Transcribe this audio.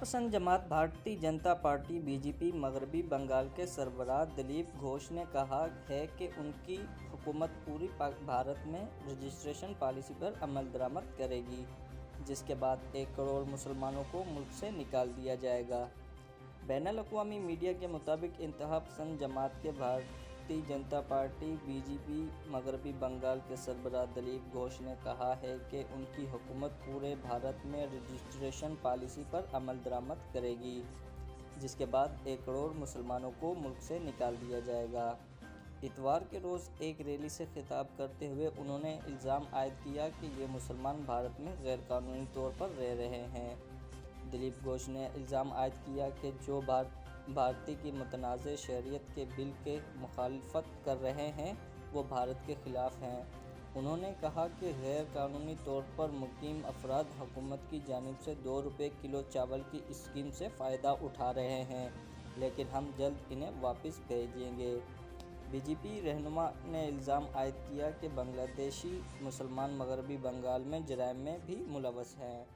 पसंद जमात Bharatiya Janata party BJP मगरबी बंगाल के सरबराह दिलीप घोष ने कहा है कि उनकी हुकूमत पूरी भारत में रजिस्ट्रेशन पॉलिसी पर अमल दरामद करेगी, जिसके बाद 1 करोड़ मुसलमानों को मुल्क से निकाल दिया जाएगा। बैनुल-अक़वामी मीडिया के मुताबिक इंतहा पसंद जमात के भारतीय जनता पार्टी बीजेपी मगरबी बंगाल के सरबराह दिलीप घोष ने कहा है कि उनकी हुकूमत पूरे भारत में रजिस्ट्रेशन पॉलिसी पर अमल दरामद करेगी, जिसके बाद 1 करोड़ मुसलमानों को मुल्क से निकाल दिया जाएगा। इतवार के रोज़ एक रैली से खिताब करते हुए उन्होंने इल्ज़ाम आयद किया कि ये मुसलमान भारत में गैरकानूनी तौर पर रह रहे हैं। दिलीप घोष ने इल्ज़ाम आयद किया कि जो भारतीय की मुतनाज़ शरीयत के बिल के मुखालफत कर रहे हैं वो भारत के ख़िलाफ़ हैं। उन्होंने कहा कि गैर कानूनी तौर पर मुकीम अफराद हुकूमत की जानिब से 2 रुपये किलो चावल की स्कीम से फ़ायदा उठा रहे हैं, लेकिन हम जल्द इन्हें वापस भेजेंगे। बीजेपी रहनुमा ने इल्ज़ाम आयद किया कि बांग्लादेशी मुसलमान मगरबी बंगाल में जराइम में भी मुलव्वस हैं।